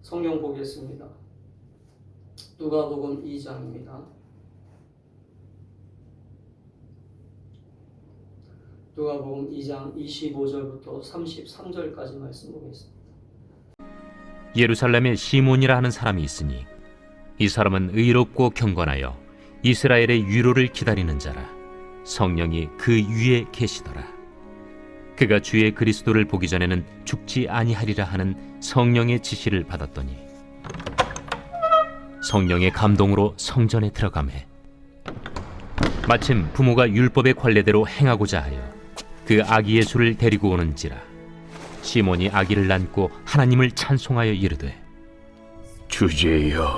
성경 보겠습니다. 누가복음 2장입니다. 누가복음 2장 25절부터 33절까지 말씀 보겠습니다. 예루살렘에 시몬이라 하는 사람이 있으니 이 사람은 의롭고 경건하여 이스라엘의 위로를 기다리는 자라. 성령이 그 위에 계시더라. 그가 주의 그리스도를 보기 전에는 죽지 아니하리라 하는 성령의 지시를 받았더니 성령의 감동으로 성전에 들어가매 마침 부모가 율법의 관례대로 행하고자 하여 그 아기 예수를 데리고 오는지라. 시몬이 아기를 안고 하나님을 찬송하여 이르되, 주제여,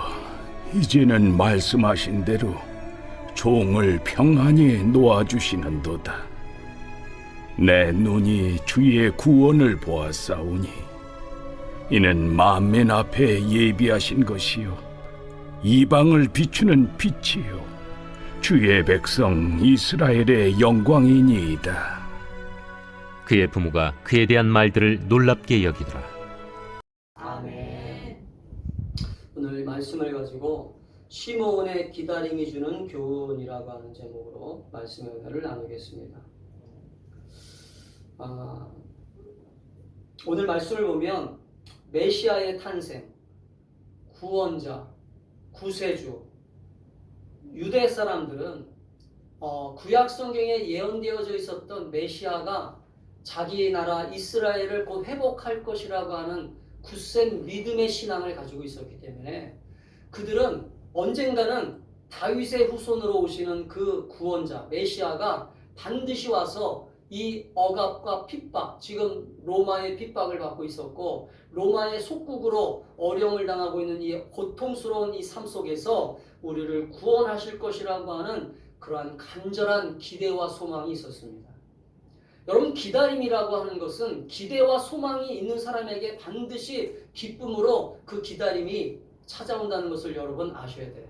이제는 말씀하신 대로 종을 평안히 놓아주시는도다. 내 눈이 주의 구원을 보았사오니 이는 만민 앞에 예비하신 것이요 이방을 비추는 빛이요 주의 백성 이스라엘의 영광이니이다. 그의 부모가 그에 대한 말들을 놀랍게 여기더라. 아멘. 오늘 말씀을 가지고 시몬의 기다림이 주는 교훈이라고 하는 제목으로 말씀의 은혜를 나누겠습니다. 오늘 말씀을 보면 메시아의 탄생, 구원자, 구세주, 유대 사람들은 구약 성경에 예언되어져 있었던 메시아가 자기의 나라 이스라엘을 곧 회복할 것이라고 하는 굳센 믿음의 신앙을 가지고 있었기 때문에 그들은 언젠가는 다윗의 후손으로 오시는 그 구원자 메시아가 반드시 와서 이 억압과 핍박, 지금 로마의 핍박을 받고 있었고 로마의 속국으로 어려움을 당하고 있는 이 고통스러운 이 삶 속에서 우리를 구원하실 것이라고 하는 그러한 간절한 기대와 소망이 있었습니다. 여러분, 기다림이라고 하는 것은 기대와 소망이 있는 사람에게 반드시 기쁨으로 그 기다림이 찾아온다는 것을 여러분 아셔야 돼요.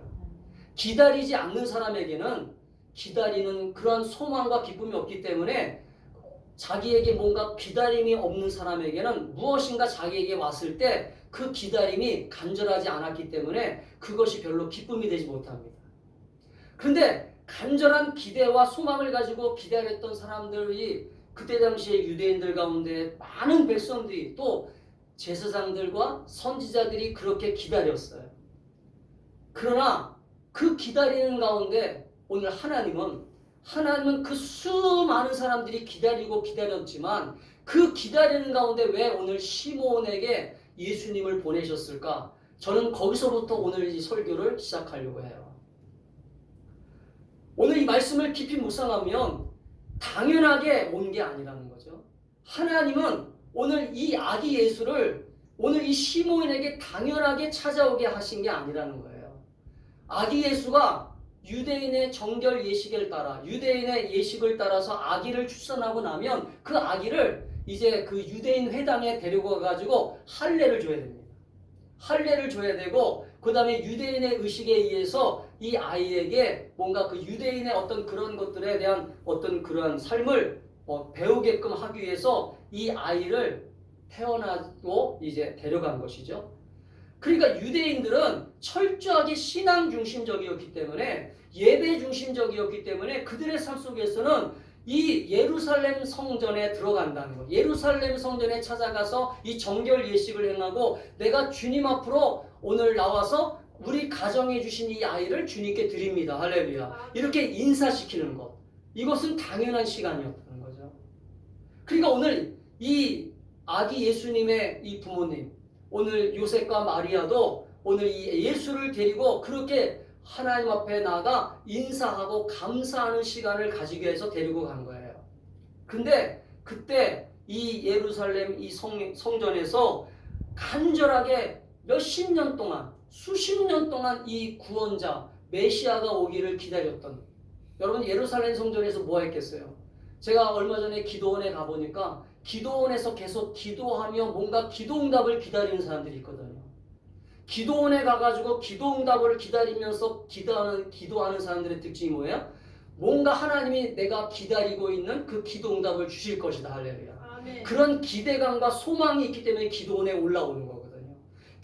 기다리지 않는 사람에게는 기다리는 그러한 소망과 기쁨이 없기 때문에 자기에게 뭔가 기다림이 없는 사람에게는 무엇인가 자기에게 왔을 때 그 기다림이 간절하지 않았기 때문에 그것이 별로 기쁨이 되지 못합니다. 그런데 간절한 기대와 소망을 가지고 기다렸던 사람들이 그때 당시에 유대인들 가운데 많은 백성들이 또 제사장들과 선지자들이 그렇게 기다렸어요. 그러나 그 기다리는 가운데 오늘 하나님은 그 수많은 사람들이 기다리고 기다렸지만 그 기다리는 가운데 왜 오늘 시몬에게 예수님을 보내셨을까? 저는 거기서부터 오늘 이 설교를 시작하려고 해요. 오늘 이 말씀을 깊이 묵상하면 당연하게 온 게 아니라는 거죠. 하나님은 오늘 이 아기 예수를 오늘 이 시몬에게 당연하게 찾아오게 하신 게 아니라는 거예요. 아기 예수가 유대인의 정결 예식을 따라 유대인의 예식을 따라서 아기를 출산하고 나면 그 아기를 이제 그 유대인 회당에 데리고 가가지고 할례를 줘야 됩니다. 할례를 줘야 되고 그 다음에 유대인의 의식에 의해서 이 아이에게 뭔가 그 유대인의 어떤 그런 것들에 대한 어떤 그러한 삶을 배우게끔 하기 위해서 이 아이를 태어나고 이제 데려간 것이죠. 그러니까 유대인들은 철저하게 신앙 중심적이었기 때문에 예배 중심적이었기 때문에 그들의 삶 속에서는 이 예루살렘 성전에 들어간다는 것, 예루살렘 성전에 찾아가서 이 정결 예식을 행하고 내가 주님 앞으로 오늘 나와서 우리 가정해 주신 이 아이를 주님께 드립니다. 할렐루야. 이렇게 인사시키는 것, 이것은 당연한 시간이었다는 거죠. 그러니까 오늘 이 아기 예수님의 이 부모님, 오늘 요셉과 마리아도 오늘 이 예수를 데리고 그렇게 하나님 앞에 나아가 인사하고 감사하는 시간을 가지기 위해서 데리고 간 거예요. 근데 그때 이 예루살렘 이 성전에서 간절하게 몇십 년 동안, 수십 년 동안 이 구원자 메시아가 오기를 기다렸던, 여러분 예루살렘 성전에서 뭐 했겠어요? 제가 얼마 전에 기도원에 가보니까 기도원에서 계속 기도하며 뭔가 기도응답을 기다리는 사람들이 있거든요. 기도원에 가가지고 기도응답을 기다리면서 기도하는 사람들의 특징이 뭐예요? 뭔가 하나님이 내가 기다리고 있는 그 기도응답을 주실 것이다. 할렐루야. 아멘. 그런 기대감과 소망이 있기 때문에 기도원에 올라오는 거거든요.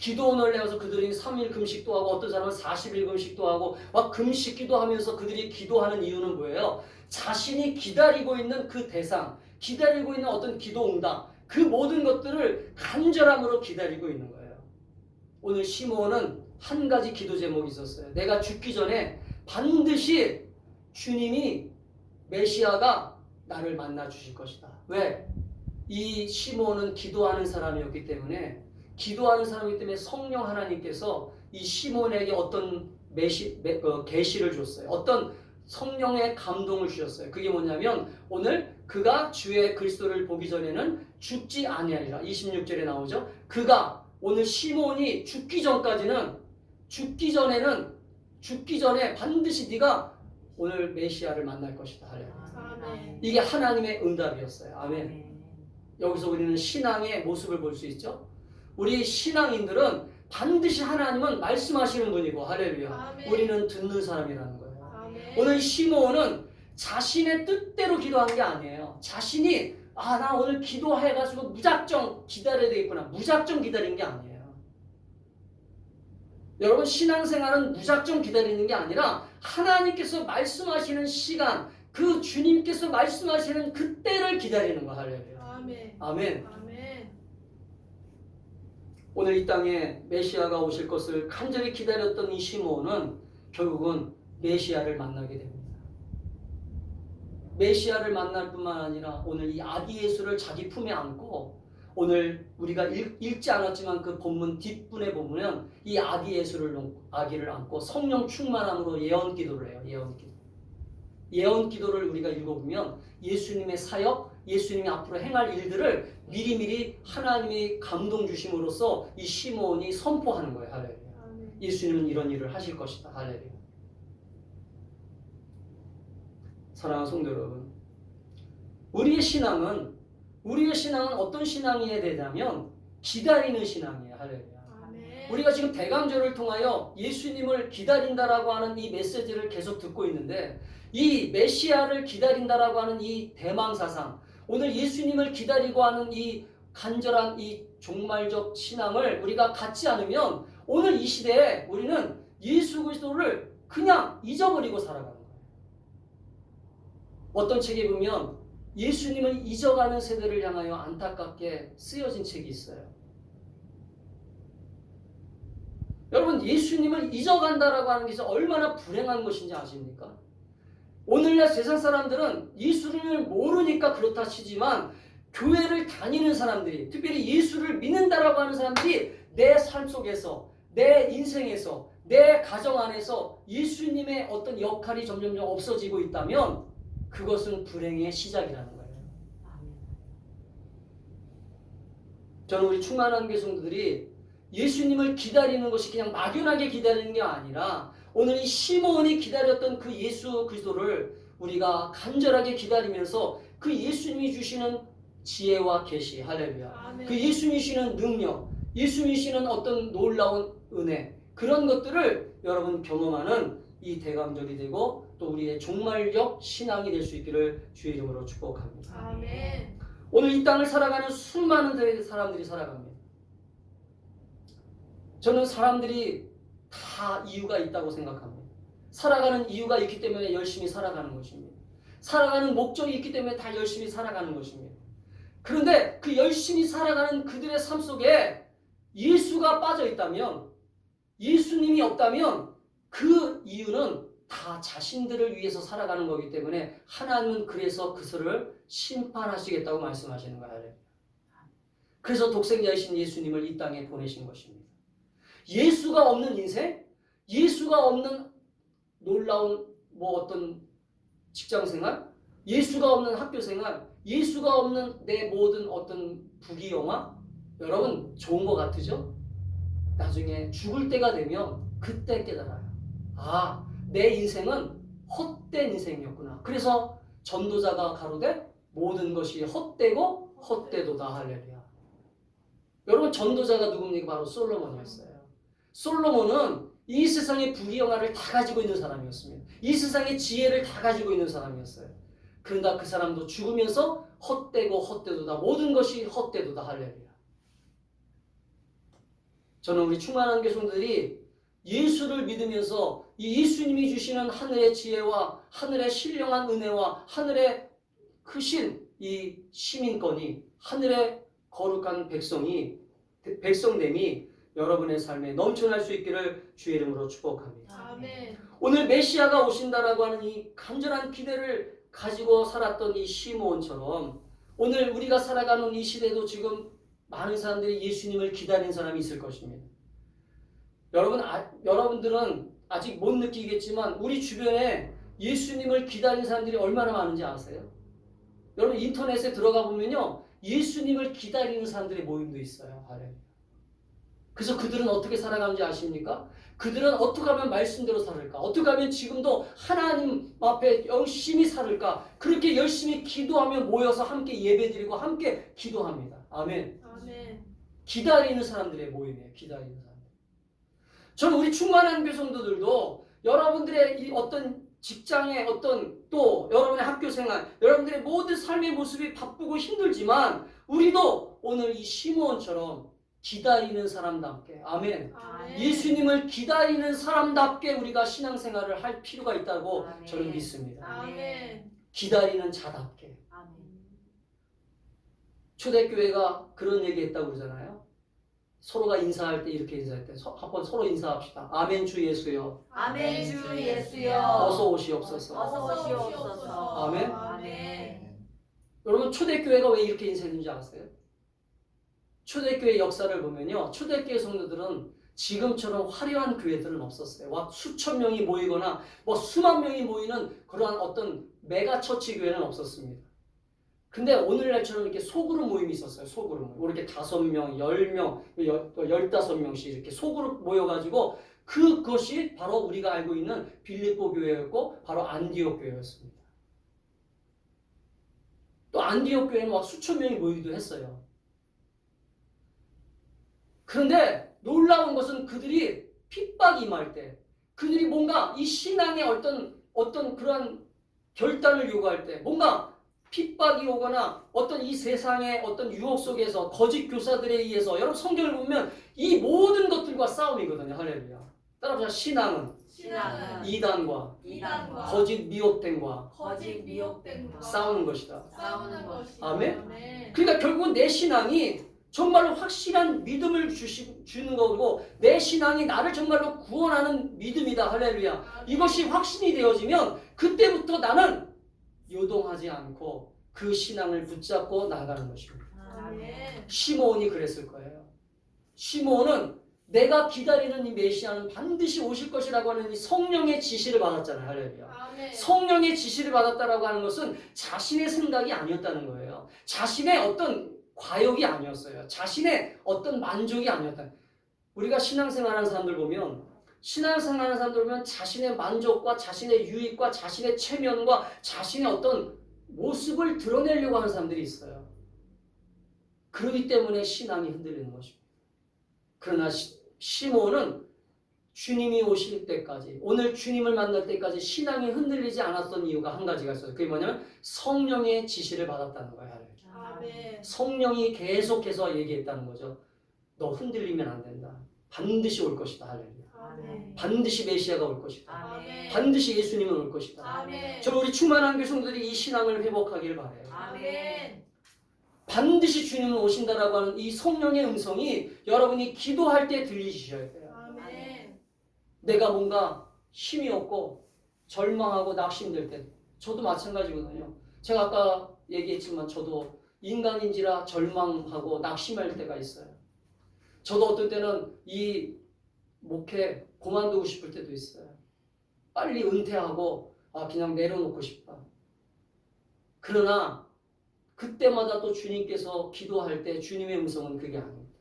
기도원을 내어서 그들이 3일 금식도 하고 어떤 사람은 40일 금식도 하고 막 금식 기도하면서 그들이 기도하는 이유는 뭐예요? 자신이 기다리고 있는 그 대상, 기다리고 있는 어떤 기도 응답, 그 모든 것들을 간절함으로 기다리고 있는 거예요. 오늘 시므온은 한 가지 기도 제목이 있었어요. 내가 죽기 전에 반드시 주님이 메시아가 나를 만나 주실 것이다. 왜? 이 시므온은 기도하는 사람이었기 때문에 성령 하나님께서 이 시므온에게 어떤 계시를 줬어요. 어떤 성령의 감동을 주셨어요. 그게 뭐냐면 오늘 그가 주의 그리스도를 보기 전에는 죽지 아니하리라. 26절에 나오죠. 그가 오늘 시므온이 죽기 전에 반드시 네가 오늘 메시아를 만날 것이다. 아멘. 이게 하나님의 응답이었어요. 아멘. 여기서 우리는 신앙의 모습을 볼 수 있죠. 우리 신앙인들은 반드시 하나님은 말씀하시는 분이고 할렐루야. 아멘. 우리는 듣는 사람이라는 거예요. 아멘. 오늘 시므온은 자신의 뜻대로 기도한 게 아니에요. 자신이 나 오늘 기도해가지고 무작정 기다려야 되겠구나. 무작정 기다린 게 아니에요. 여러분 신앙생활은 무작정 기다리는 게 아니라 하나님께서 말씀하시는 시간, 그 주님께서 말씀하시는 그때를 기다리는 거 할렐루야. 아멘. 아멘. 아멘. 오늘 이 땅에 메시아가 오실 것을 간절히 기다렸던 이 시므온은 결국은 메시아를 만나게 됩니다. 메시아를 만날 뿐만 아니라 오늘 이 아기 예수를 자기 품에 안고 오늘 우리가 읽지 않았지만 그 본문 뒷분에 보면 이 아기를 안고 성령 충만함으로 예언 기도를 해요. 예언 기도를 우리가 읽어보면 예수님의 사역, 예수님이 앞으로 행할 일들을 미리미리 하나님이 감동 주심으로써 이 시므온이 선포하는 거예요. 할렐루야. 아멘. 예수님은 이런 일을 하실 것이다. 할렐루야. 사랑하는 성도 여러분, 우리의 신앙은 어떤 신앙이어야 되냐면 기다리는 신앙이에요. 할렐루야. 아멘. 우리가 지금 대강절을 통하여 예수님을 기다린다라고 하는 이 메시지를 계속 듣고 있는데 이 메시아를 기다린다라고 하는 이 대망사상, 오늘 예수님을 기다리고 하는 이 간절한 이 종말적 신앙을 우리가 갖지 않으면 오늘 이 시대에 우리는 예수 그리스도를 그냥 잊어버리고 살아가는 거예요. 어떤 책에 보면 예수님을 잊어가는 세대를 향하여 안타깝게 쓰여진 책이 있어요. 여러분 예수님을 잊어간다라고 하는 것이 얼마나 불행한 것인지 아십니까? 오늘날 세상 사람들은 예수를 모르니까 그렇다 치지만 교회를 다니는 사람들이, 특별히 예수를 믿는다라고 하는 사람들이 내 삶 속에서, 내 인생에서, 내 가정 안에서 예수님의 어떤 역할이 점점 없어지고 있다면 그것은 불행의 시작이라는 거예요. 저는 우리 충만한 교성들이 예수님을 기다리는 것이 그냥 막연하게 기다리는 게 아니라 오늘 이 시므온이 기다렸던 그 예수 그리스도를 우리가 간절하게 기다리면서 그 예수님이 주시는 지혜와 계시, 할렐루야. 아멘. 그 예수님이 주시는 능력, 예수님이 주시는 어떤 놀라운 은혜, 그런 것들을 여러분 경험하는 이 대감절이 되고 또 우리의 종말적 신앙이 될 수 있기를 주의 이름으로 축복합니다. 아멘. 오늘 이 땅을 살아가는 수많은 사람들이 살아갑니다. 저는 사람들이 다 이유가 있다고 생각합니다. 살아가는 이유가 있기 때문에 열심히 살아가는 것입니다. 살아가는 목적이 있기 때문에 다 열심히 살아가는 것입니다. 그런데 그 열심히 살아가는 그들의 삶 속에 예수가 빠져 있다면, 예수님이 없다면 그 이유는 다 자신들을 위해서 살아가는 거기 때문에 하나님은 그래서 그들을 심판하시겠다고 말씀하시는 거예요. 그래서 독생자이신 예수님을 이 땅에 보내신 것입니다. 예수가 없는 인생, 예수가 없는 놀라운 어떤 직장생활, 예수가 없는 학교생활, 예수가 없는 내 모든 어떤 부귀영화, 여러분 좋은 것 같으죠? 나중에 죽을 때가 되면 그때 깨달아요. 내 인생은 헛된 인생이었구나. 그래서 전도자가 가로되 모든 것이 헛되고 헛되도다. 할렐루야. 여러분 전도자가 누굽니까? 바로 솔로몬이었어요. 솔로몬은 이 세상의 부귀영화를 다 가지고 있는 사람이었습니다. 이 세상의 지혜를 다 가지고 있는 사람이었어요. 그런데 그 사람도 죽으면서 헛되고 헛되도다. 모든 것이 헛되도다. 할렐루야. 저는 우리 충만한 교성들이 예수를 믿으면서 이 예수님이 주시는 하늘의 지혜와 하늘의 신령한 은혜와 하늘의 크신 이 시민권이 하늘의 거룩한 백성됨이 여러분의 삶에 넘쳐날 수 있기를 주의 이름으로 축복합니다. 아멘. 오늘 메시아가 오신다라고 하는 이 간절한 기대를 가지고 살았던 이 시므온처럼 오늘 우리가 살아가는 이 시대도 지금 많은 사람들이 예수님을 기다리는 사람이 있을 것입니다. 여러분들은 아직 못 느끼겠지만 우리 주변에 예수님을 기다리는 사람들이 얼마나 많은지 아세요? 여러분 인터넷에 들어가 보면요, 예수님을 기다리는 사람들의 모임도 있어요. 그래서 그들은 어떻게 살아가는지 아십니까? 그들은 어떻게 하면 말씀대로 살을까? 어떻게 하면 지금도 하나님 앞에 열심히 살을까? 그렇게 열심히 기도하며 모여서 함께 예배드리고 함께 기도합니다. 아멘. 아멘. 기다리는 사람들의 모임이에요. 기다리는 사람들. 저는 우리 충만한 교성도들도 여러분들의 이 어떤 직장의 어떤 또 여러분의 학교 생활, 여러분들의 모든 삶의 모습이 바쁘고 힘들지만 우리도 오늘 이 시므온처럼 기다리는 사람답게, 아멘. 아멘. 예수님을 기다리는 사람답게 우리가 신앙생활을 할 필요가 있다고 아멘. 저는 믿습니다. 아멘. 기다리는 자답게. 아멘. 초대교회가 그런 얘기했다고 그러잖아요. 서로가 인사할 때 이렇게 인사할 때 한번 서로 인사합시다. 아멘 주 예수여. 아멘 주 예수여. 어서 오시옵소서. 어서 오시옵소서. 아멘. 아멘. 여러분 초대교회가 왜 이렇게 인사했는지 아세요? 초대교회 역사를 보면요, 초대교회 성도들은 지금처럼 화려한 교회들은 없었어요. 와, 수천 명이 모이거나 뭐 수만 명이 모이는 그러한 어떤 메가처치 교회는 없었습니다. 근데 오늘날처럼 이렇게 소그룹 모임이 있었어요. 소그룹 모임. 이렇게 5명, 10명, 15명씩 이렇게 소그룹 모여가지고 그것이 바로 우리가 알고 있는 빌립보 교회였고 바로 안디옥 교회였습니다. 또 안디옥 교회는 막 수천 명이 모이기도 했어요. 그런데 놀라운 것은 그들이 핍박이 임할 때, 그들이 뭔가 이 신앙의 어떤 그러한 결단을 요구할 때, 뭔가 핍박이 오거나 어떤 이 세상의 어떤 유혹 속에서 거짓 교사들에 의해서, 여러분 성경을 보면 이 모든 것들과 싸움이거든요. 할렐루야. 따라서 신앙은 신앙은 이단과 이단과 거짓 미혹됨과 거짓 미혹됨과 싸우는 것이다. 싸우는 것이. 아멘? 그러니까 결국은 내 신앙이 정말로 확실한 믿음을 주는 거고 내 신앙이 나를 정말로 구원하는 믿음이다. 할렐루야. 이것이 확신이 되어지면 그때부터 나는 요동하지 않고 그 신앙을 붙잡고 나가는 것입니다. 아멘. 시므온이 그랬을 거예요. 시므온은 내가 기다리는 이 메시아는 반드시 오실 것이라고 하는 이 성령의 지시를 받았잖아요. 할렐루야. 아멘. 성령의 지시를 받았다라고 하는 것은 자신의 생각이 아니었다는 거예요. 자신의 어떤 과욕이 아니었어요. 자신의 어떤 만족이 아니었다. 우리가 신앙생활하는 사람들 보면 자신의 만족과 자신의 유익과 자신의 체면과 자신의 어떤 모습을 드러내려고 하는 사람들이 있어요. 그렇기 때문에 신앙이 흔들리는 것입니다. 그러나 시므온은 주님이 오실 때까지, 오늘 주님을 만날 때까지 신앙이 흔들리지 않았던 이유가 한 가지가 있어요. 그게 뭐냐면 성령의 지시를 받았다는 거예요. 아멘. 성령이 계속해서 얘기했다는 거죠. 너 흔들리면 안 된다. 반드시 올 것이다. 할렐루야. 아멘. 반드시 메시아가 올 것이다. 아멘. 반드시 예수님은 올 것이다. 아멘. 저 우리 충만한 교성들이 이 신앙을 회복하길 바래요. 아멘. 반드시 주님은 오신다라고 하는 이 성령의 음성이 여러분이 기도할 때 들리셔야 돼요. 아멘. 내가 뭔가 힘이 없고 절망하고 낙심될 때, 저도 마찬가지거든요. 제가 아까 얘기했지만 저도 인간인지라 절망하고 낙심할 때가 있어요. 저도 어떤 때는 이 목회 그만두고 싶을 때도 있어요. 빨리 은퇴하고 그냥 내려놓고 싶다. 그러나 그때마다 또 주님께서 기도할 때 주님의 음성은 그게 아닙니다.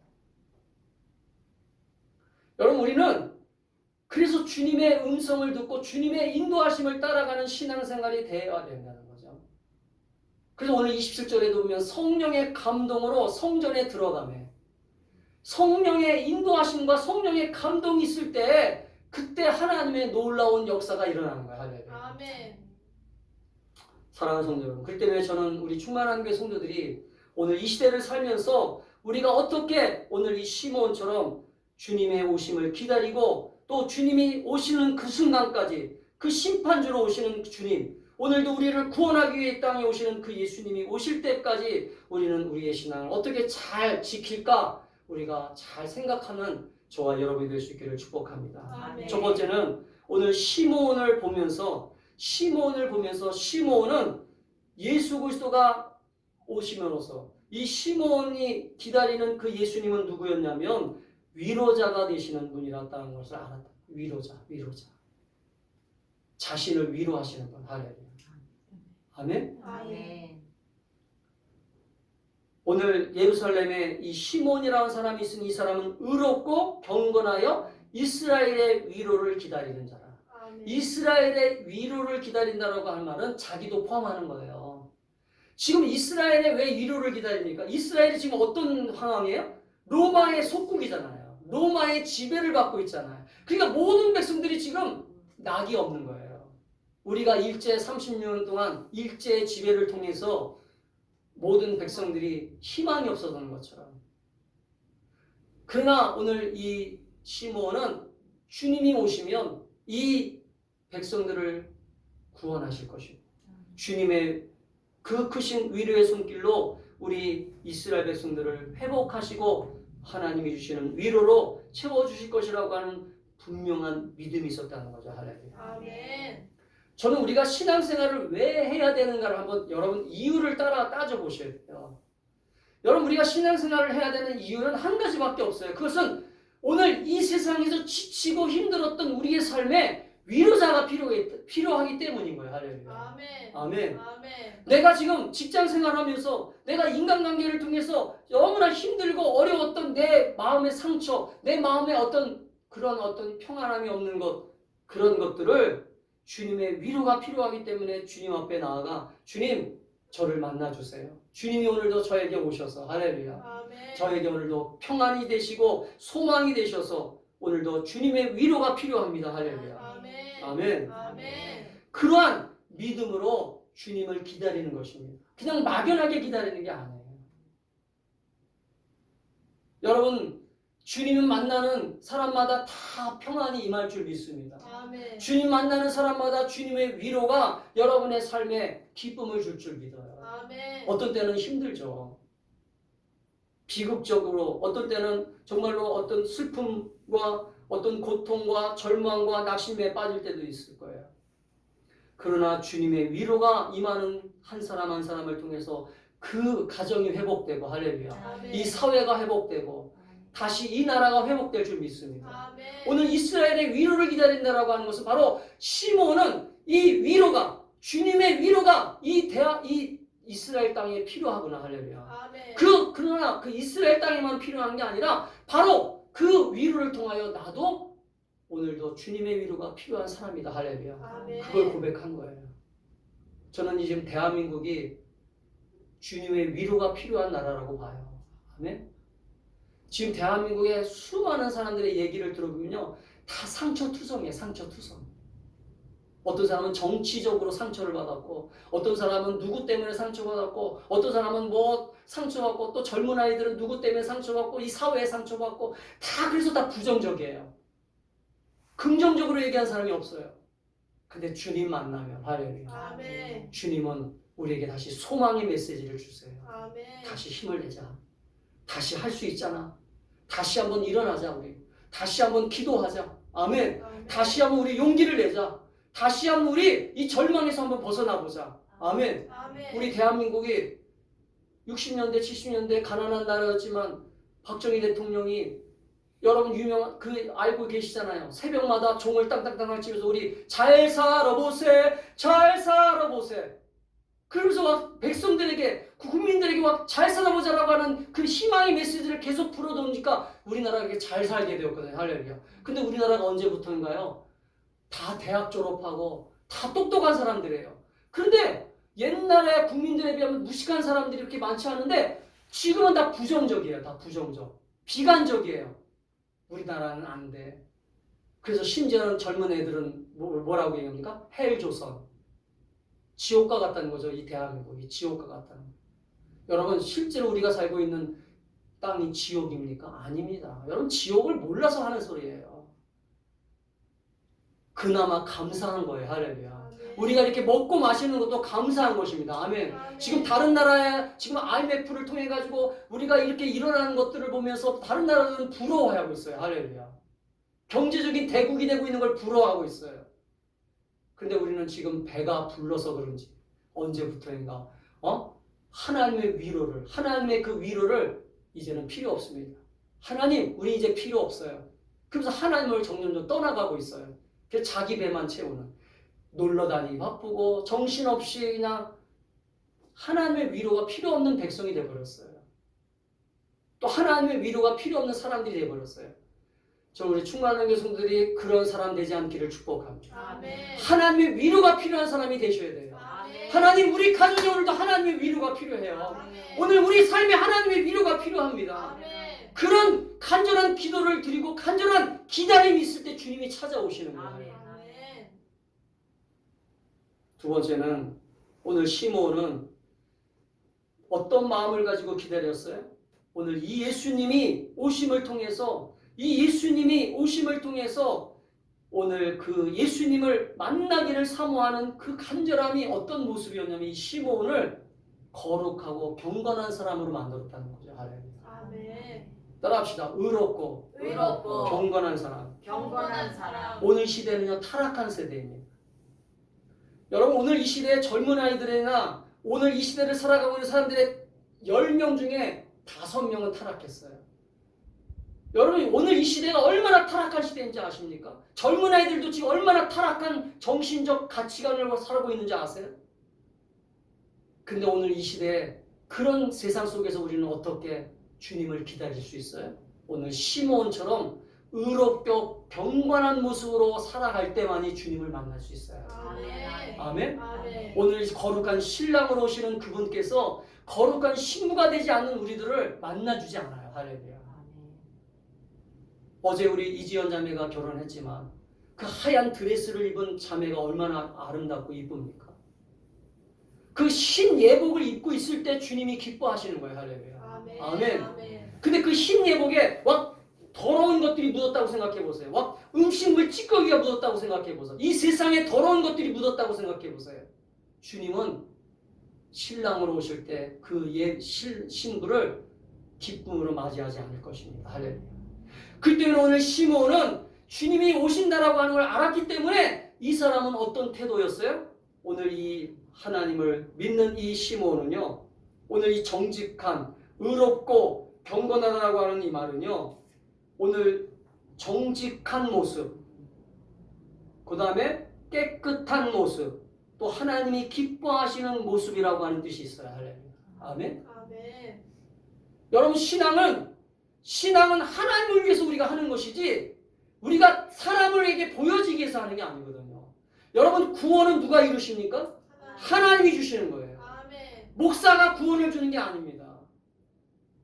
여러분 우리는 그래서 주님의 음성을 듣고 주님의 인도하심을 따라가는 신앙생활이 되어야 된다는 거죠. 그래서 오늘 27절에도 보면 성령의 감동으로 성전에 들어가매 성령의 인도하심과 성령의 감동이 있을 때 그때 하나님의 놀라운 역사가 일어나는 거예요. 할렐루야. 아멘. 사랑하는 성도 여러분, 그렇기 때문에 저는 우리 충만한 교회 성도들이 오늘 이 시대를 살면서 우리가 어떻게 오늘 이 시므온처럼 주님의 오심을 기다리고 또 주님이 오시는 그 순간까지 그 심판주로 오시는 주님, 오늘도 우리를 구원하기 위해 땅에 오시는 그 예수님이 오실 때까지 우리는 우리의 신앙을 어떻게 잘 지킬까 우리가 잘 생각하는 저와 여러분이 될 수 있기를 축복합니다. 아멘. 첫 번째는 오늘 시므온을 보면서 시므온은 예수 그리스도가 오심으로써 이 시므온이 기다리는 그 예수님은 누구였냐면 위로자가 되시는 분이라는 것을 알았다. 위로자. 자신을 위로하시는 분. 할렐루야. 아멘. 아멘. 오늘 예루살렘에 이 시몬이라는 사람이 있으니 이 사람은 의롭고 경건하여 이스라엘의 위로를 기다리는 자라. 아멘. 이스라엘의 위로를 기다린다라고 할 말은 자기도 포함하는 거예요. 지금 이스라엘의 왜 위로를 기다립니까? 이스라엘이 지금 어떤 상황이에요? 로마의 속국이잖아요. 로마의 지배를 받고 있잖아요. 그러니까 모든 백성들이 지금 낙이 없는 거예요. 우리가 일제 30년 동안 일제의 지배를 통해서 모든 백성들이 희망이 없어지는 것처럼. 그러나 오늘 이 시므온은 주님이 오시면 이 백성들을 구원하실 것이고 주님의 그 크신 위로의 손길로 우리 이스라엘 백성들을 회복하시고 하나님이 주시는 위로로 채워주실 것이라고 하는 분명한 믿음이 있었다는 거죠. 할렐루야. 아멘. 저는 우리가 신앙생활을 왜 해야 되는가를 한번 여러분 이유를 따져보셔야 돼요. 여러분 우리가 신앙생활을 해야 되는 이유는 한 가지밖에 없어요. 그것은 오늘 이 세상에서 지치고 힘들었던 우리의 삶에 위로자가 필요하기 때문인 거예요. 할렐루야. 아멘. 아멘. 아멘. 내가 지금 직장생활하면서 내가 인간관계를 통해서 너무나 힘들고 어려웠던 내 마음의 상처, 내 마음에 그런 평안함이 없는 그런 것들을 주님의 위로가 필요하기 때문에 주님 앞에 나아가 주님 저를 만나주세요. 주님이 오늘도 저에게 오셔서 할렐루야. 아멘. 저에게 오늘도 평안이 되시고 소망이 되셔서 오늘도 주님의 위로가 필요합니다. 할렐루야. 아멘. 아멘. 아멘. 그러한 믿음으로 주님을 기다리는 것입니다. 그냥 막연하게 기다리는 게 아니에요. 여러분 주님을 만나는 사람마다 다 평안이 임할 줄 믿습니다. 아멘. 주님 만나는 사람마다 주님의 위로가 여러분의 삶에 기쁨을 줄 줄 믿어요. 아멘. 어떤 때는 힘들죠. 비극적으로 어떤 때는 정말로 어떤 슬픔과 어떤 고통과 절망과 낙심에 빠질 때도 있을 거예요. 그러나 주님의 위로가 임하는 한 사람 한 사람을 통해서 그 가정이 회복되고 할렐루야. 아멘. 이 사회가 회복되고 다시 이 나라가 회복될 줄 믿습니다. 아멘. 오늘 이스라엘의 위로를 기다린다라고 하는 것은 바로 시므온은 이 위로가 주님의 위로가 이 이스라엘 땅에 필요하구나 할렐루야. 아멘. 그러나 그 이스라엘 땅에만 필요한 게 아니라 바로 그 위로를 통하여 나도 오늘도 주님의 위로가 필요한 사람이다 할렐루야. 아멘. 그걸 고백한 거예요. 저는 지금 대한민국이 주님의 위로가 필요한 나라라고 봐요. 아멘. 지금 대한민국의 수많은 사람들의 얘기를 들어보면요, 다 상처투성이에요. 상처투성. 어떤 사람은 정치적으로 상처를 받았고, 어떤 사람은 누구 때문에 상처받았고, 어떤 사람은 뭐 상처받고, 또 젊은 아이들은 누구 때문에 상처받고, 이 사회에 상처받고, 다 그래서 다 부정적이에요. 긍정적으로 얘기한 사람이 없어요. 근데 주님 만나면 할렐루야. 아멘. 주님은 우리에게 다시 소망의 메시지를 주세요. 아멘. 다시 힘을 내자. 다시 할 수 있잖아. 다시 한번 일어나자 우리. 다시 한번 기도하자. 아멘. 아멘. 다시 한번 우리 용기를 내자. 다시 한번 우리 이 절망에서 한번 벗어나 보자. 아멘. 아멘. 우리 대한민국이 60년대 70년대 가난한 나라였지만 박정희 대통령이 여러분 유명한 알고 계시잖아요. 새벽마다 종을 땅땅땅 치면서 우리 잘 살아보세. 잘 살아보세. 그러면서 막 백성들에게 국민들에게 막 잘 살아보자라고 하는 그 희망의 메시지를 계속 풀어놓으니까 우리나라가 잘 살게 되었거든요. 할렐루야. 근데 우리나라가 언제부터인가요? 다 대학 졸업하고 다 똑똑한 사람들이에요. 그런데 옛날에 국민들에 비하면 무식한 사람들이 이렇게 많지 않은데 지금은 다 부정적이에요. 다 부정적. 비관적이에요. 우리나라는 안 돼. 그래서 심지어는 젊은 애들은 뭐라고 얘기합니까? 헬조선. 지옥과 같다는 거죠. 이 대한민국이 지옥과 같다는 거예요. 여러분 실제로 우리가 살고 있는 땅이 지옥입니까? 아닙니다. 여러분 지옥을 몰라서 하는 소리예요. 그나마 감사한 거예요. 할렐루야. 우리가 이렇게 먹고 마시는 것도 감사한 것입니다. 아멘. 지금 다른 나라에 지금 IMF를 통해 가지고 우리가 이렇게 일어나는 것들을 보면서 다른 나라들은 부러워하고 있어요. 할렐루야. 경제적인 대국이 되고 있는 걸 부러워하고 있어요. 근데 우리는 지금 배가 불러서 그런지 언제부터인가 하나님의 위로를, 하나님의 그 위로를 이제는 필요 없습니다. 하나님, 우리 이제 필요 없어요. 그래서 하나님을 점점 떠나가고 있어요. 그래서 자기 배만 채우는, 놀러 다니기 바쁘고 정신없이 그냥 하나님의 위로가 필요 없는 백성이 되어버렸어요. 또 하나님의 위로가 필요 없는 사람들이 되어버렸어요. 저 우리 충만한 교성들이 그런 사람 되지 않기를 축복합니다. 아멘. 하나님의 위로가 필요한 사람이 되셔야 돼요. 아멘. 하나님, 우리 가정에 오늘도 하나님의 위로가 필요해요. 아멘. 오늘 우리 삶에 하나님의 위로가 필요합니다. 아멘. 그런 간절한 기도를 드리고 간절한 기다림이 있을 때 주님이 찾아오시는 거예요. 아멘. 아멘. 두 번째는 오늘 시므온은 어떤 마음을 가지고 기다렸어요? 오늘 이 예수님이 오심을 통해서 오늘 그 예수님을 만나기를 사모하는 그 간절함이 어떤 모습이었냐면 이 시므온을 거룩하고 경건한 사람으로 만들었다는 거죠. 할렐루야. 아멘. 따라합시다. 의롭고 의롭고 경건한 사람. 경건한 사람. 오늘 시대는요, 타락한 세대입니다. 여러분, 오늘 이 시대의 젊은 아이들이나 오늘 이 시대를 살아가고 있는 사람들의 10명 중에 5명은 타락했어요. 여러분, 오늘 이 시대가 얼마나 타락한 시대인지 아십니까? 젊은 아이들도 지금 얼마나 타락한 정신적 가치관을 살고 있는지 아세요? 근데 오늘 이 시대에 그런 세상 속에서 우리는 어떻게 주님을 기다릴 수 있어요? 오늘 시므온처럼 의롭고 경건한 모습으로 살아갈 때만이 주님을 만날 수 있어요. 아멘. 아멘? 아멘. 오늘 거룩한 신랑으로 오시는 그분께서 거룩한 신부가 되지 않는 우리들을 만나주지 않아요. 할렐루야. 어제 우리 이지연 자매가 결혼했지만 그 하얀 드레스를 입은 자매가 얼마나 아름답고 이쁩니까? 그 흰 예복을 입고 있을 때 주님이 기뻐하시는 거예요. 할렐루야. 아멘. 아멘. 아멘. 근데 그 흰 예복에 막 더러운 것들이 묻었다고 생각해 보세요. 막 음식물 찌꺼기가 묻었다고 생각해 보세요. 이 세상에 더러운 것들이 묻었다고 생각해 보세요. 주님은 신랑으로 오실 때 그 신부를 기쁨으로 맞이하지 않을 것입니다. 할렐루야. 그 때문에 오늘 시므온은 주님이 오신다라고 하는 걸 알았기 때문에 이 사람은 어떤 태도였어요? 오늘 이 하나님을 믿는 이 시므온은요, 오늘 이 정직한, 의롭고 경건하다라고 하는 이 말은요, 오늘 정직한 모습, 그 다음에 깨끗한 모습, 또 하나님이 기뻐하시는 모습이라고 하는 뜻이 있어요. 할렐루야. 아멘. 아멘. 여러분, 신앙은 하나님을 위해서 우리가 하는 것이지 우리가 사람에게 보여지기 위해서 하는 게 아니거든요. 여러분, 구원은 누가 이루십니까? 하나님이 주시는 거예요. 아멘. 목사가 구원을 주는 게 아닙니다.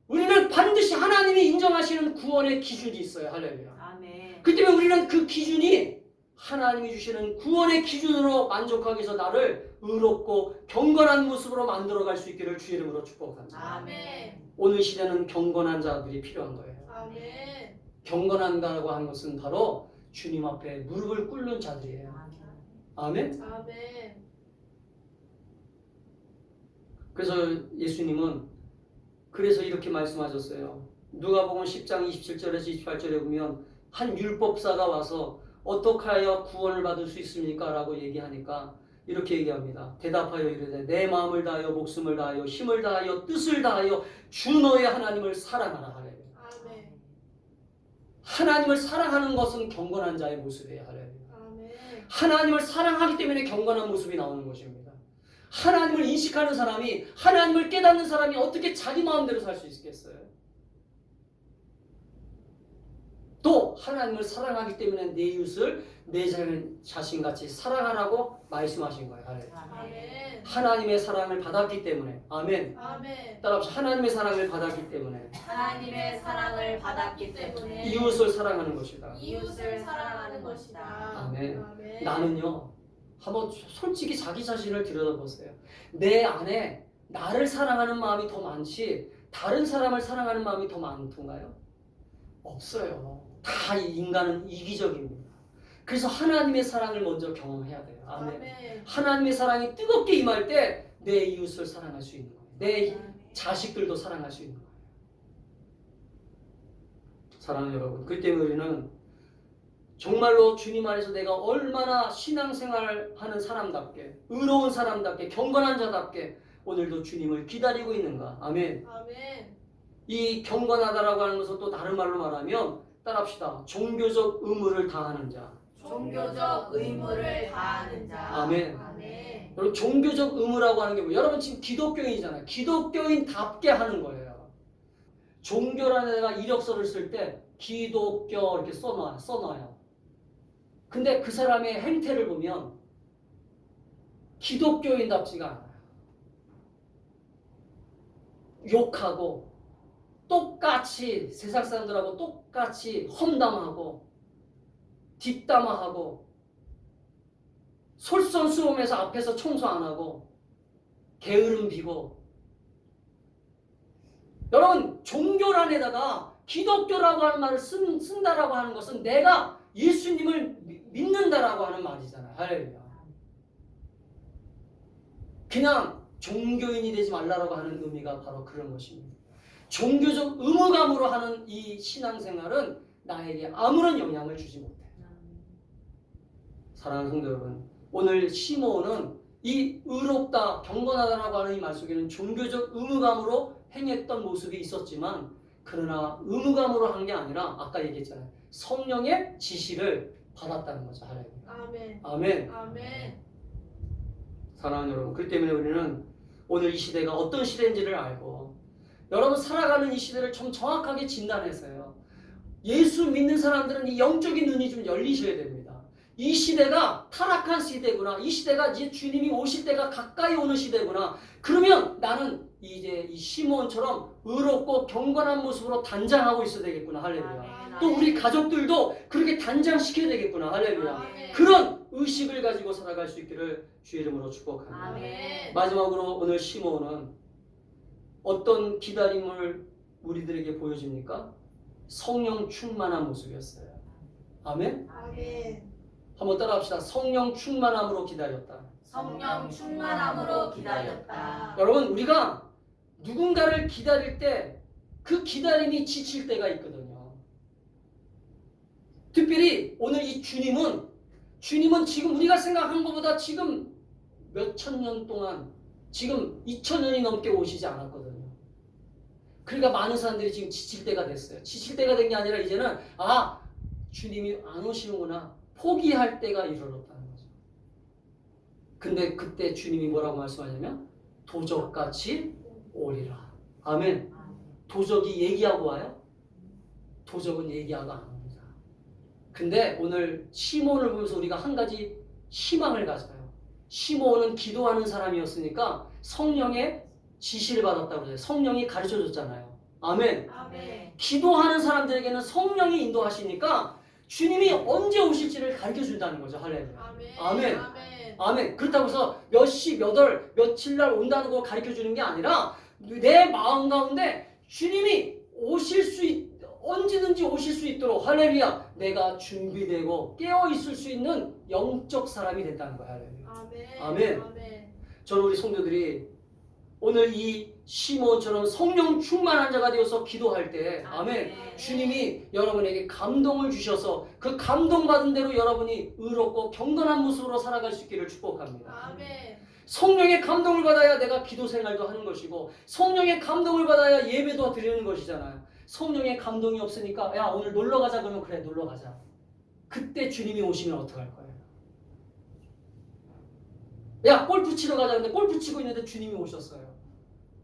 우리는 반드시 하나님이 인정하시는 구원의 기준이 있어요. 할렐루야. 아멘. 그 때문에 우리는 그 기준이 하나님이 주시는 구원의 기준으로 만족하기 위해서 나를 의롭고 경건한 모습으로 만들어갈 수 있기를 주의 이름으로 축복합니다. 아멘. 오늘 시대는 경건한 자들이 필요한 거예요. 아멘. 경건한다라고 하는 것은 바로 주님 앞에 무릎을 꿇는 자들이에요. 아멘. 아멘. 그래서 예수님은 그래서 이렇게 말씀하셨어요. 누가복음 10장 27절에서 28절에 보면 한 율법사가 와서 어떻게 하여 구원을 받을 수 있습니까? 라고 얘기하니까 이렇게 얘기합니다. 대답하여 이르되 내 마음을 다하여 목숨을 다하여 힘을 다하여 뜻을 다하여 주 너의 하나님을 사랑하라 하래요. 아멘. 하나님을 사랑하는 것은 경건한 자의 모습이에요. 하래요. 아멘. 하나님을 사랑하기 때문에 경건한 모습이 나오는 것입니다. 하나님을 인식하는 사람이, 하나님을 깨닫는 사람이 어떻게 자기 마음대로 살 수 있겠어요? 또 하나님을 사랑하기 때문에 내 이웃을 내 자신같이 사랑하라고 말씀하신 거예요. 아멘. 하나님의 사랑을 받았기 때문에. 아멘. 아멘. 따라합시다. 하나님의 사랑을 받았기 때문에 하나님의 사랑을 받았기 때문에 이웃을 사랑하는 것이다. 이웃을 사랑하는 것이다. 아멘. 아멘. 나는요, 한번 솔직히 자기 자신을 들여다보세요. 내 안에 나를 사랑하는 마음이 더 많지 다른 사람을 사랑하는 마음이 더 많던가요? 없어요. 다 인간은 이기적입니다. 그래서 하나님의 사랑을 먼저 경험해야 돼요. 아멘. 아멘. 하나님의 사랑이 뜨겁게 임할 때 내 이웃을 사랑할 수 있는 거예요. 내 자식들도 사랑할 수 있는 거예요. 사랑하는 여러분, 그렇기 때문에 우리는 정말로 주님 안에서 내가 얼마나 신앙생활을 하는 사람답게, 의로운 사람답게, 경건한 자답게 오늘도 주님을 기다리고 있는가. 아멘. 아멘. 이 경건하다라고 하는 것은 또 다른 말로 말하면 따라합시다. 종교적 의무를 다하는 자. 종교적 의무를 다하는 자. 아멘. 아멘. 여러분, 종교적 의무라고 하는 게 뭐예요? 여러분 지금 기독교인이잖아요. 기독교인답게 하는 거예요. 종교라는 데가 이력서를 쓸 때 기독교 이렇게 써놔요. 근데 그 사람의 행태를 보면 기독교인답지가 않아요. 욕하고 똑같이 세상 사람들하고 똑같이 험담하고 뒷담화하고 솔선수범해서 앞에서 청소 안 하고 게으름 피고. 여러분, 종교란에다가 기독교라고 하는 말을 쓴다라고 하는 것은 내가 예수님을 믿는다라고 하는 말이잖아요. 할렐루야. 그냥 종교인이 되지 말라라고 하는 의미가 바로 그런 것입니다. 종교적 의무감으로 하는 이 신앙생활은 나에게 아무런 영향을 주지 못해요. 사랑하는 성도 여러분, 오늘 시므온은 이 의롭다, 경건하다라고 하는 이 말 속에는 종교적 의무감으로 행했던 모습이 있었지만, 그러나 의무감으로 한 게 아니라 아까 얘기했잖아요. 성령의 지시를 받았다는 거죠. 할렐루야. 아멘. 아멘. 아멘. 사랑하는 여러분, 그렇기 때문에 우리는 오늘 이 시대가 어떤 시대인지를 알고 여러분 살아가는 이 시대를 좀 정확하게 진단해서요. 예수 믿는 사람들은 이 영적인 눈이 좀 열리셔야 됩니다. 이 시대가 타락한 시대구나. 이 시대가 이제 주님이 오실 때가 가까이 오는 시대구나. 그러면 나는 이제 이 시므온처럼 의롭고 경건한 모습으로 단장하고 있어야 되겠구나. 할렐루야. 또 우리 가족들도 그렇게 단장시켜야 되겠구나. 할렐루야. 아멘. 그런 의식을 가지고 살아갈 수 있기를 주의 이름으로 축복합니다. 아멘. 마지막으로 오늘 시므온은 어떤 기다림을 우리들에게 보여줍니까? 성령 충만한 모습이었어요. 아멘? 아멘. 한번 따라합시다. 성령 충만함으로 기다렸다. 성령 충만함으로 기다렸다. 여러분, 우리가 누군가를 기다릴 때 그 기다림이 지칠 때가 있거든요. 특별히 오늘 이 주님은 지금 우리가 생각한 것보다 지금 몇천 년 동안 지금 2000년이 넘게 오시지 않았거든요. 그러니까 많은 사람들이 지금 지칠 때가 됐어요. 지칠 때가 된 게 아니라 이제는 주님이 안 오시는구나. 포기할 때가 이르렀다는 거죠. 근데 그때 주님이 뭐라고 말씀하냐면 도적같이 오리라. 아멘. 도적이 얘기하고 와요? 도적은 얘기하고 안 옵니다. 근데 오늘 시므온을 보면서 우리가 한 가지 희망을 가져요. 시므온은 기도하는 사람이었으니까 성령의 지시를 받았다고 그래요. 성령이 가르쳐줬잖아요. 아멘. 아멘. 기도하는 사람들에게는 성령이 인도하시니까 주님이 언제 오실지를 가르쳐준다는 거죠. 할렐루야. 아멘. 아멘. 아멘. 아멘. 그렇다고 해서 몇 시, 몇 월, 며칠 날 온다는 거 가르쳐주는 게 아니라 내 마음 가운데 주님이 언제든지 오실 수 있도록 할렐루야. 내가 준비되고 깨어있을 수 있는 영적 사람이 됐다는 거야. 할렐루야. 아멘. 아멘. 아멘. 저는 우리 성도들이 오늘 이 시므온처럼 성령 충만한 자가 되어서 기도할 때 아멘. 주님이 여러분에게 감동을 주셔서 그 감동받은 대로 여러분이 의롭고 경건한 모습으로 살아갈 수 있기를 축복합니다. 아멘. 성령의 감동을 받아야 내가 기도 생활도 하는 것이고 성령의 감동을 받아야 예배도 드리는 것이잖아요. 성령의 감동이 없으니까 야 오늘 놀러 가자 그러면 그래 놀러 가자. 그때 주님이 오시면 어떡할 거예요? 야 골프 치러 가자 근데 골프 치고 있는데 주님이 오셨어요.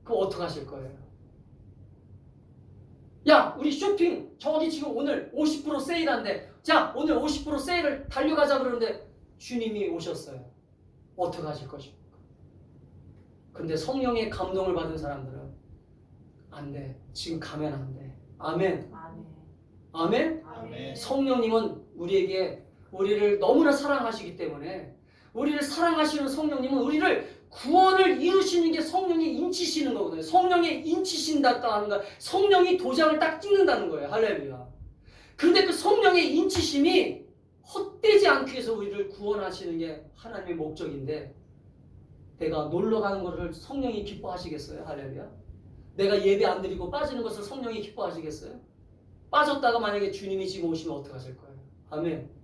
그럼 어떡하실 거예요? 야 우리 쇼핑 저기 지금 오늘 50% 세일한대. 자 오늘 50% 세일을 달려가자 그러는데 주님이 오셨어요. 어떡하실 것입니까? 근데 성령의 감동을 받은 사람들은 안 돼. 지금 가면 안 돼. 아멘. 아멘. 아멘. 성령님은 우리를 너무나 사랑하시기 때문에 우리를 사랑하시는 성령님은 우리를 구원을 이루시는 게 성령이 인치시는 거거든요. 성령이 인치신다고 하는 거, 성령이 도장을 딱 찍는다는 거예요. 할렐루야. 그런데 그 성령의 인치심이 헛되지 않기 위해서 우리를 구원하시는 게 하나님의 목적인데, 내가 놀러 가는 것을 성령이 기뻐하시겠어요? 할렐루야. 내가 예배 안 드리고 빠지는 것을 성령이 기뻐하시겠어요? 빠졌다가 만약에 주님이 지금 오시면 어떡하실 거예요? 아멘.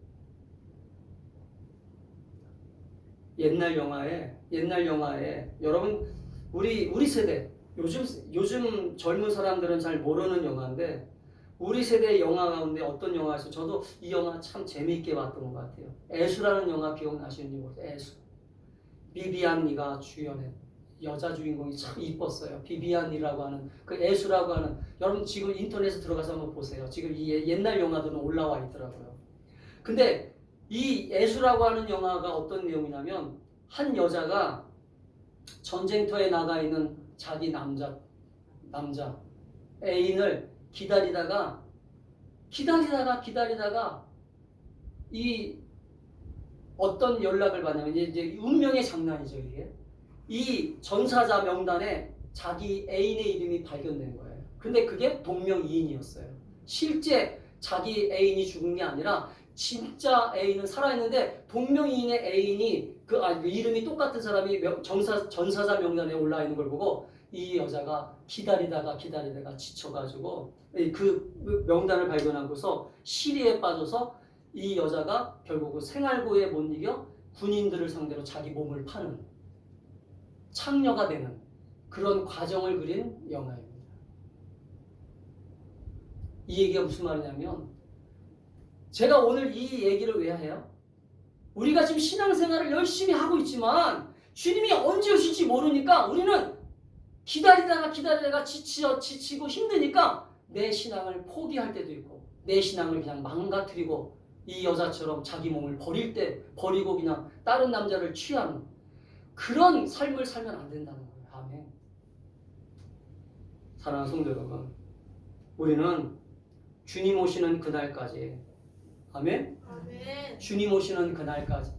옛날 영화에 여러분 우리 세대 요즘 젊은 사람들은 잘 모르는 영화인데, 우리 세대의 영화 가운데 어떤 영화에서 저도 이 영화 참 재미있게 봤던 것 같아요. 애수라는 영화 기억나시는지 모르겠어요. 애수. 비비안 리가 주연한 여자 주인공이 참 이뻤어요. 비비안 리라고 하는 그 애수라고 하는, 여러분 지금 인터넷에 들어가서 한번 보세요. 지금 이 옛날 영화들은 올라와 있더라고요. 근데 이 애수라고 하는 영화가 어떤 내용이냐면, 한 여자가 전쟁터에 나가 있는 자기 남자 애인을 기다리다가 이 어떤 연락을 받냐면, 이제 운명의 장난이죠 이게. 이 전사자 명단에 자기 애인의 이름이 발견된 거예요. 근데 그게 동명이인이었어요. 실제 자기 애인이 죽은 게 아니라 진짜 애인은 살아있는데 동명이인의 애인이 그 이름이 똑같은 사람이 전사자 명단에 올라 있는 걸 보고 이 여자가 기다리다가 지쳐가지고 그 명단을 발견하고서 시리에 빠져서 이 여자가 결국 그 생활고에 못 이겨 군인들을 상대로 자기 몸을 파는 창녀가 되는 그런 과정을 그린 영화입니다. 이 얘기가 무슨 말이냐면, 제가 오늘 이 얘기를 왜 해요? 우리가 지금 신앙생활을 열심히 하고 있지만 주님이 언제 오실지 모르니까 우리는 기다리다가 지치고 힘드니까 내 신앙을 포기할 때도 있고, 내 신앙을 그냥 망가뜨리고 이 여자처럼 자기 몸을 버리고 그냥 다른 남자를 취하는 그런 삶을 살면 안 된다는 거예요. 아멘. 사랑하는 성도 여러분, 우리는 주님 오시는 그날까지, 아멘? 아멘. 주님 오시는 그날까지,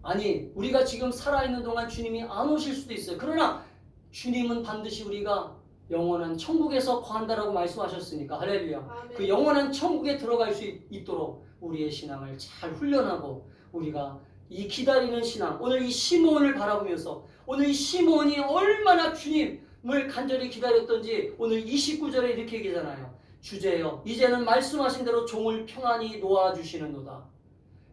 아니 우리가 지금 살아있는 동안 주님이 안 오실 수도 있어요. 그러나 주님은 반드시 우리가 영원한 천국에서 거한다라고 말씀하셨으니까, 할렐루야. 아멘. 그 영원한 천국에 들어갈 수 있도록 우리의 신앙을 잘 훈련하고, 우리가 이 기다리는 신앙, 오늘 이 시므온을 바라보면서, 오늘 이 시므온이 얼마나 주님을 간절히 기다렸던지 오늘 29절에 이렇게 얘기하잖아요. 주제여 이제는 말씀하신 대로 종을 평안히 놓아주시는도다.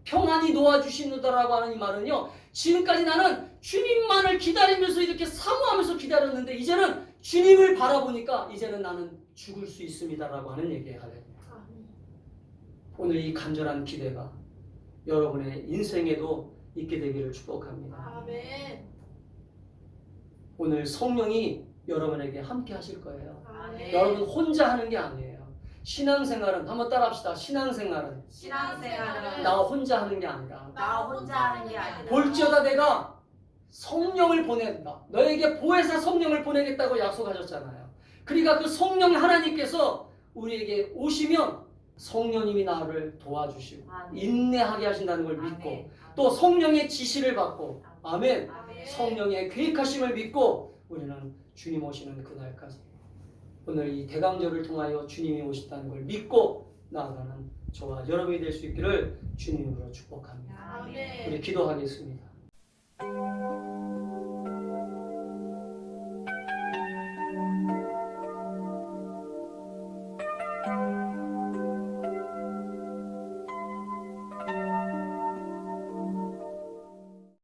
평안히 놓아주시는도다라고 하는 이 말은요, 지금까지 나는 주님만을 기다리면서 이렇게 사모하면서 기다렸는데 이제는 주님을 바라보니까 이제는 나는 죽을 수 있습니다라고 하는 얘기예요. 아멘. 오늘 이 간절한 기대가 여러분의 인생에도 있게 되기를 축복합니다. 아멘. 오늘 성령이 여러분에게 함께 하실 거예요. 아멘. 여러분 혼자 하는 게 아니에요. 신앙생활은 한번 따라합시다. 신앙생활은 신앙생활은 나 혼자 하는 게 아니라 나 혼자 하는 게 아니라 볼지어다 내가 성령을 보낸다. 너에게 보혜사 성령을 보내겠다고 약속하셨잖아요. 그러니까 그 성령 하나님께서 우리에게 오시면 성령님이 나를 도와주시고 아멘. 인내하게 하신다는 걸 믿고, 아멘. 또 성령의 지시를 받고, 아멘, 아멘. 성령의 계획하심을 믿고 우리는 주님 오시는 그날까지 오늘 이 대강절을 통하여 주님이 오신다는 걸 믿고 나아가는 저와 여러분이 될 수 있기를 주님으로 축복합니다. 아멘. 우리 기도하겠습니다.